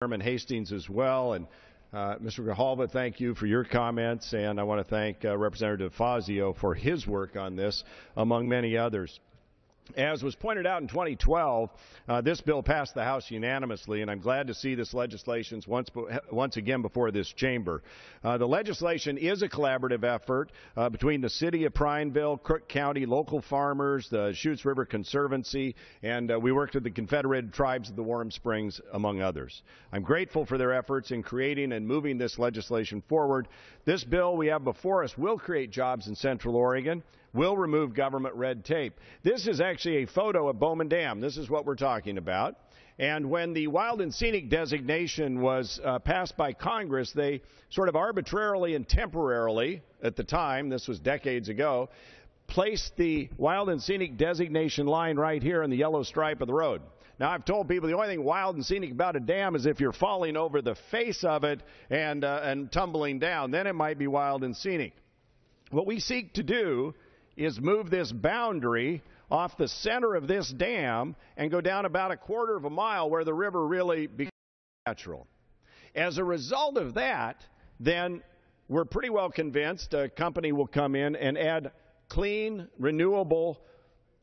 Chairman Hastings as well. And Mr. Grijalva, thank you for your comments, and I want to thank Representative Fazio for his work on this, among many others. As was pointed out in 2012, this bill passed the House unanimously, and I'm glad to see this legislation once again before this chamber. The legislation is a collaborative effort between the City of Prineville, Crook County, local farmers, the Deschutes River Conservancy, and we worked with the Confederated Tribes of the Warm Springs, among others. I'm grateful for their efforts in creating and moving this legislation forward. This bill we have before us will create jobs in Central Oregon, will remove government red tape. This is actually a photo of Bowman Dam. This is what we're talking about. And when the Walden scenic designation was passed by Congress, they sort of arbitrarily and temporarily, at the time, this was decades ago, placed the Walden scenic designation line right here in the yellow stripe of the road. Now, I've told people the only thing wild and scenic about a dam is if you're falling over the face of it and tumbling down. Then it might be wild and scenic. What we seek to do is move this boundary off the center of this dam and go down about 1/4 of a mile where the river really becomes natural. As a result of that, then we're pretty well convinced a company will come in and add clean, renewable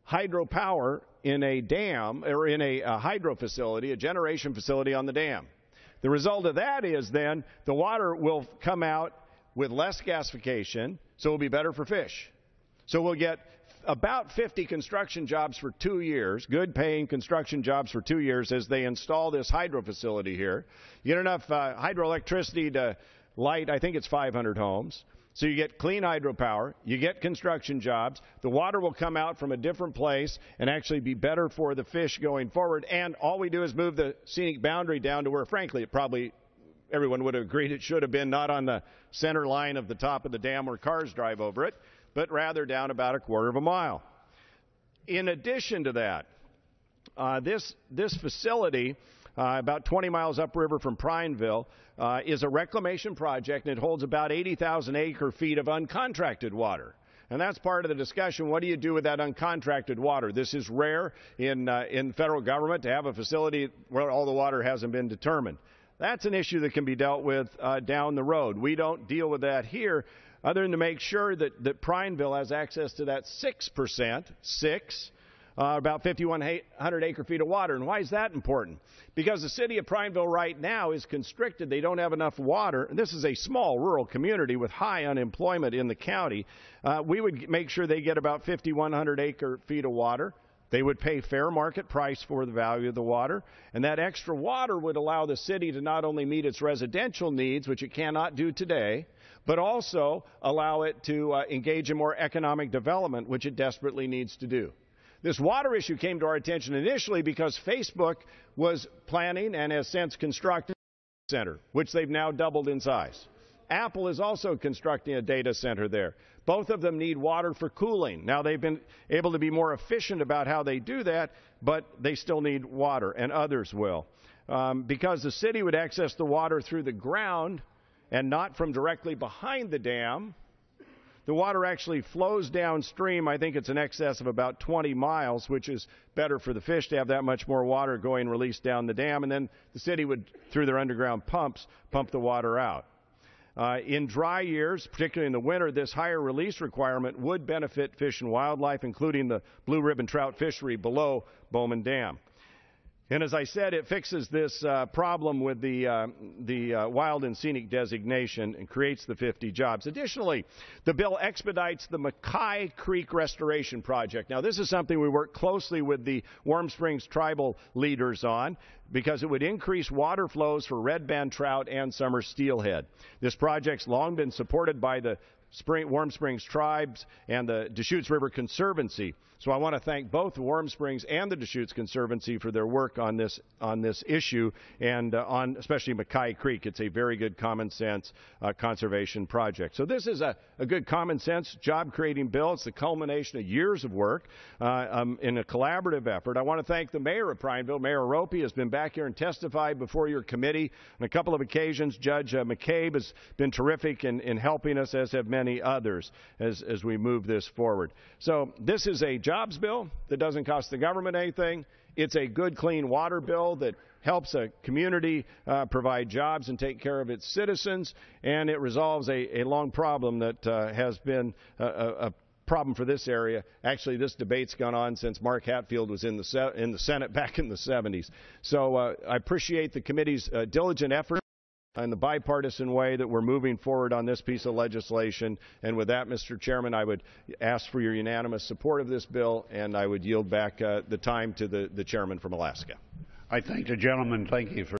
hydropower in a dam or in a hydro facility, a generation facility on the dam. The result of that is then the water will come out with less gasification, so it will be better for fish. So we'll get about 50 construction jobs for 2 years, good paying construction jobs for 2 years as they install this hydro facility here. You get enough hydroelectricity to light, I think it's 500 homes. So you get clean hydropower, you get construction jobs, the water will come out from a different place and actually be better for the fish going forward. And all we do is move the scenic boundary down to where, frankly, it probably everyone would have agreed it should have been, not on the center line of the top of the dam where cars drive over it, but rather down about 1/4 of a mile. In addition to that, this facility, about 20 miles upriver from Prineville, is a reclamation project, and it holds about 80,000 acre-feet of uncontracted water. And that's part of the discussion. What do you do with that uncontracted water? This is rare in federal government to have a facility where all the water hasn't been determined. That's an issue that can be dealt with down the road. We don't deal with that here, other than to make sure that Prineville has access to that 6%, about 5,100 acre-feet of water. And why is that important? Because the city of Prineville right now is constricted. They don't have enough water. This is a small rural community with high unemployment in the county. We would make sure they get about 5,100 acre-feet of water. They would pay fair market price for the value of the water, and that extra water would allow the city to not only meet its residential needs, which it cannot do today, but also allow it to engage in more economic development, which it desperately needs to do. This water issue came to our attention initially because Facebook was planning and has since constructed a data center, which they've now doubled in size. Apple is also constructing a data center there. Both of them need water for cooling. Now, they've been able to be more efficient about how they do that, but they still need water, and others will. Because the city would access the water through the ground and not from directly behind the dam, the water actually flows downstream. I think it's in excess of about 20 miles, which is better for the fish to have that much more water going released down the dam, and then the city would, through their underground pumps, pump the water out. In dry years, particularly in the winter, this higher release requirement would benefit fish and wildlife, including the blue ribbon trout fishery below Bowman Dam. And as I said, it fixes this problem with the wild and scenic designation and creates the 50 jobs. Additionally, the bill expedites the Mackay Creek Restoration Project. Now, this is something we work closely with the Warm Springs tribal leaders on because it would increase water flows for red band trout and summer steelhead. This project's long been supported by the Warm Springs tribes and the Deschutes River Conservancy. So I want to thank both the Warm Springs and the Deschutes Conservancy for their work on this issue and on especially Mackay Creek. It's a very good common sense conservation project. So this is a good common sense job creating bill. It's the culmination of years of work in a collaborative effort. I want to thank the mayor of Prineville. Mayor Ropey has been back here and testified before your committee on a couple of occasions. Judge McCabe has been terrific in helping us, as have many others, as we move this forward. So this is a jobs bill that doesn't cost the government anything. It's a good, clean water bill that helps a community provide jobs and take care of its citizens, and it resolves a long problem that has been a problem for this area. Actually, this debate's gone on since Mark Hatfield was in the Senate back in the 70s. So I appreciate the committee's diligent effort in the bipartisan way that we're moving forward on this piece of legislation. And with that, Mr. Chairman, I would ask for your unanimous support of this bill, and I would yield back the time to the chairman from Alaska. I thank the gentleman. Thank you for